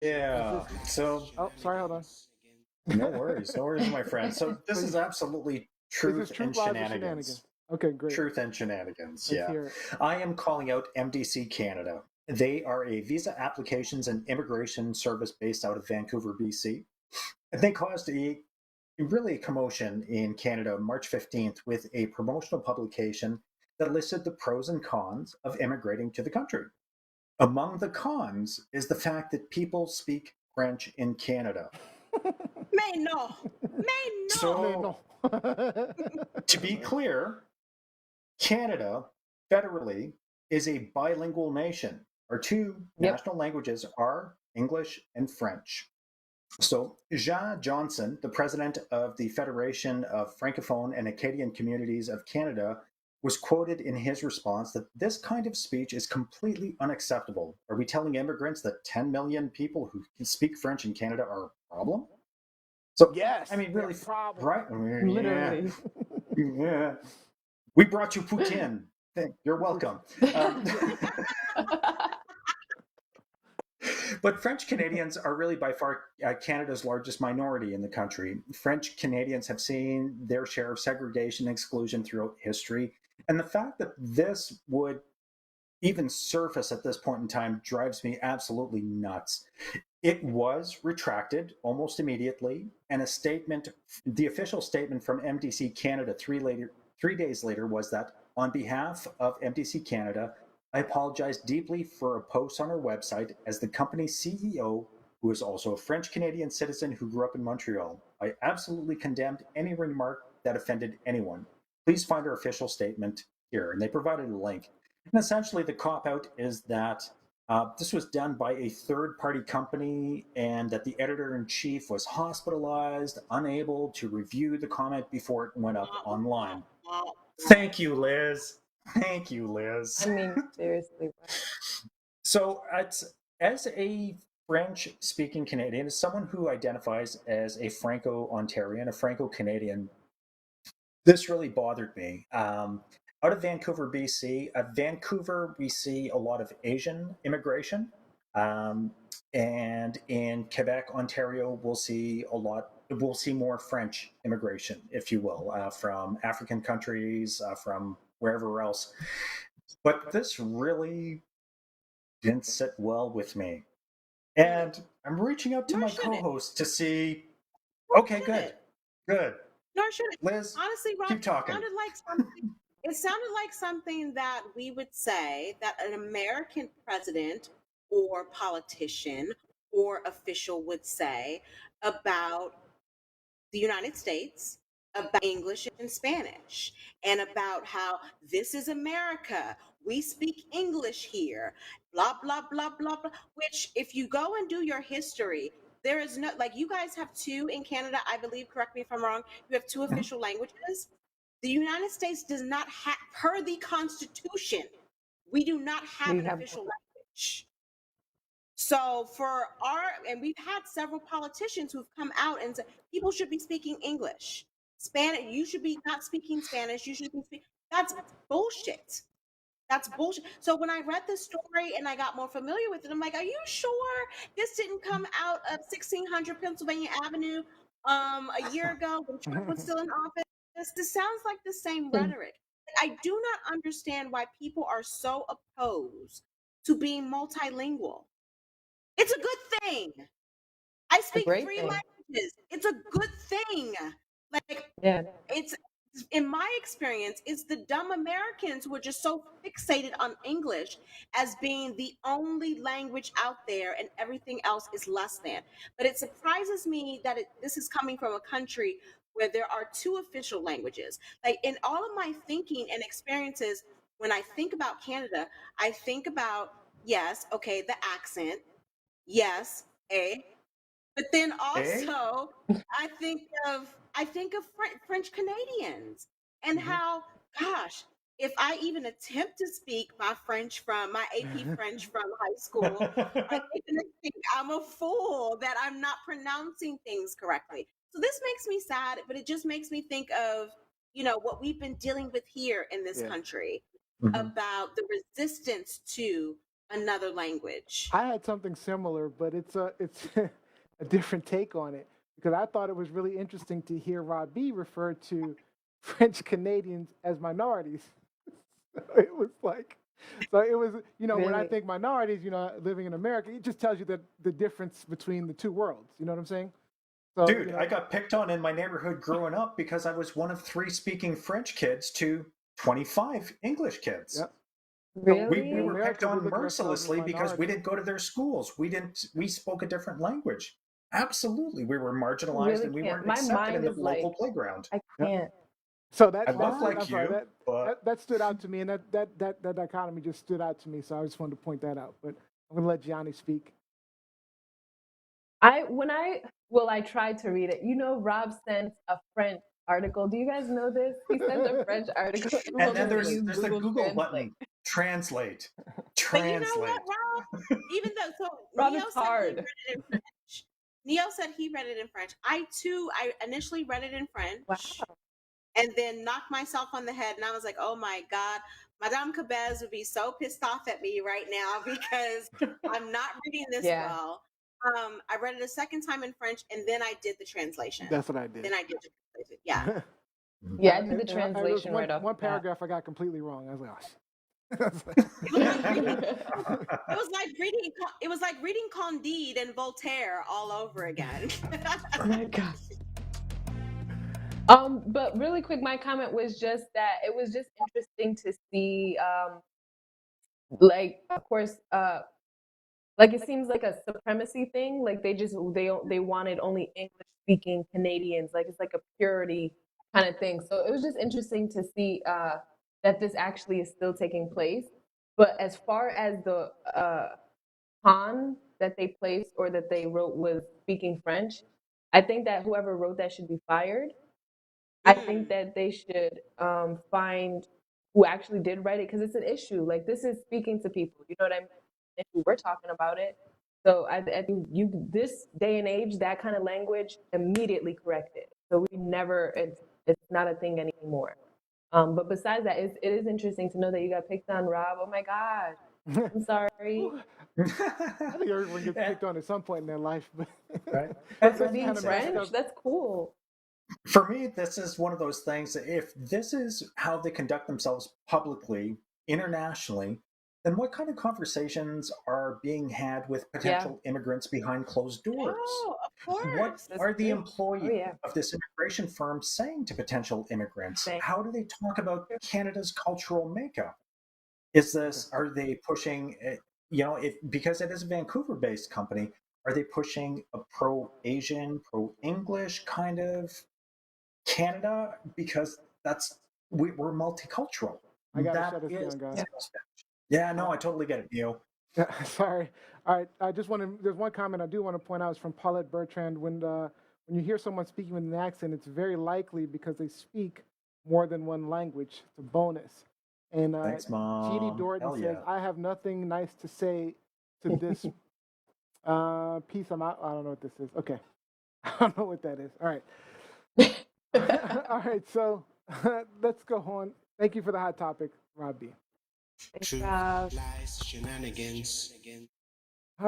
Yeah. So Oh, sorry, hold on. no worries, my friend. So So this is absolutely this is truth Truth and Live or Shenanigans. shenanigans. Okay, great. Truth and shenanigans. Let's Yeah. hear it. I am calling out MDC Canada. They are a visa applications and immigration service based out of Vancouver, BC. And they caused a really a commotion in Canada March 15th with a promotional publication that listed the pros and cons of immigrating to the country. Among the cons is the fact that people speak French in Canada. Mais non, mais non. Mais non. So, to be clear, Canada federally is a bilingual nation. Our two Yep. national languages are English and French. So, Jean Johnson, the president of the Federation of Francophone and Acadian Communities of Canada, was quoted in his response that this kind of speech is completely unacceptable. Are we telling immigrants that 10 million people who can speak French in Canada are a problem? So, Yes, I mean, they're really, a problem. right? Yeah, Literally. yeah. We brought you poutine. You're welcome. Um, But French Canadians are really by far Canada's largest minority in the country. French Canadians have seen their share of segregation and exclusion throughout history. And the fact that this would even surface at this point in time drives me absolutely nuts. It was retracted almost immediately, and a statement, the official statement from MDC Canada 3 days later, was that on behalf of MDC Canada, I apologize deeply for a post on our website as the company's CEO, who is also a French Canadian citizen who grew up in Montreal. I absolutely condemned any remark that offended anyone. Please find our official statement here. And they provided a link. And essentially, the cop out is that this was done by a third party company, and that the editor in chief was hospitalized, unable to review the comment before it went up online. Thank you, Liz. Thank you, Liz. I mean, seriously. So, as a French speaking Canadian, as someone who identifies as a Franco Ontarian, a Franco Canadian, this really bothered me. Out of Vancouver, BC, Vancouver, we see a lot of Asian immigration. Um, and in Quebec, Ontario, we'll see more French immigration, if you will, from African countries, from wherever else. But this really didn't sit well with me. And I'm reaching out to Nor my should it. co-host to see, Nor okay, should good, it. good. Nor should it. Liz, Honestly, Rob, keep talking. it sounded like something that we would say that an American president or politician or official would say about the United States, about English and Spanish, and about how this is America. We speak English here, blah, blah, blah, blah, blah. Which, if you go and do your history, there is no, like, you guys have two in Canada, I believe, correct me if I'm wrong, you have two Mhm. official languages. The United States does not have, per the Constitution, we do not have We an have official language. So for our, and we've had several politicians who've come out and said people should be speaking English, Spanish. You should be not speaking Spanish. You should be speaking. That's bullshit. That's bullshit. So when I read this story and I got more familiar with it, I'm like, are you sure this didn't come out of 1600 Pennsylvania Avenue a year ago when Trump was still in office? This sounds like the same rhetoric. I do not understand why people are so opposed to being multilingual. It's a good thing. I a speak great three thing. languages. It's a good thing. Like, Yeah. it's in my experience, it's the dumb Americans who are just so fixated on English as being the only language out there and everything else is less than. But it surprises me that this is coming from a country where there are two official languages. Like, in all of my thinking and experiences, when I think about Canada, I think about, yes, okay, the accent, yes, but then Eh? also I think of French Canadians and Mhm. how, gosh, if I even attempt to speak my French from my AP French from high school, like, they're gonna think I'm a fool, that I'm not pronouncing things correctly. So this makes me sad, but it just makes me think of, what we've been dealing with here in this Yeah. country Mhm. about the resistance to another language. I had something similar, but it's a a different take on it because I thought it was really interesting to hear Rob B refer to French Canadians as minorities. It was like, so it was, when I Really? think minorities, living in America, it just tells you that the difference between the two worlds. You know what I'm saying? So, Dude, I got picked on in my neighborhood growing up because I was one of 3 speaking French kids to 25 English kids. yeah. So we Really? were picked America, we on look at ourselves as mercilessly because we minorities. didn't go to their schools. We spoke a different language. Absolutely. We were marginalized Really and we can't. weren't My accepted in mind the is like, local playground. I Yeah. can't. So I love I'm like sorry, you, but that stood out to me, and that dichotomy just stood out to me. So I just wanted to point that out. But I'm gonna let Gianni speak. I tried to read it. Rob sent a French article. Do you guys know this? He sent a French article. He and told then us to there's use there's the Google Google Translate. button. Translate. But you know what, Translate. Rob? Even though, so Rob, Neo it's said he hard. read it in French. Neo said he read it in French. I initially read it in French Wow. and then knocked myself on the head. And I was like, oh my God, Madame Cabez would be so pissed off at me right now because I'm not reading this Yeah. well. I read it a second time in French and then I did the translation. That's what I did. Then I did the translation. Yeah. Yeah, I did the And there was translation right off one the bat. paragraph I got completely wrong. I was like, oh, shit. It was like reading Candide and Voltaire all over again. Oh my God. But really quick, my comment was just that it was just interesting to see, of course, like it seems like a supremacy thing. Like they wanted only English speaking Canadians. Like it's like a purity kind of thing. So it was just interesting to see that this actually is still taking place. But as far as the Han that they placed or that they wrote was speaking French, I think that whoever wrote that should be fired. I think that they should find who actually did write it because it's an issue. Like this is speaking to people. You know what I mean? Issue. We're talking about it. So I think this day and age, that kind of language immediately corrected. So we never it's not a thing anymore. But besides that, it is interesting to know that you got picked on, Rob. Oh my God, I'm sorry. I think everyone gets picked on at some point in their life, but Right. But for And being kind of messed French, up. that's cool. for me, this is one of those things that if this is how they conduct themselves publicly, internationally, then what kind of conversations are being had with potential immigrants behind closed doors? Oh, of What course. That's are the true. employees Oh yeah. of this immigration firm saying to potential immigrants? Same. How do they talk about Canada's cultural makeup? Are they pushing, if because it is a Vancouver-based company, are they pushing a pro-Asian, pro-English kind of Canada? Because we're multicultural. I gotta That shut us is down, guys. sales pitch. Yeah, no, I totally get it, Neil. Sorry. All right. I just want to. There's one comment I do want to point out. It's from Paulette Bertrand. When you hear someone speaking with an accent, it's very likely because they speak more than one language. It's a bonus. And Thanks, Jeannie Mom. Dorton Hell says, yeah. "I have nothing nice to say to this piece. I'm out. I don't know what this is. Okay, I don't know what that is. All right. All right. So let's go on. Thank you for the hot topic, Rob B. Thanks, Rob. Lies, shenanigans.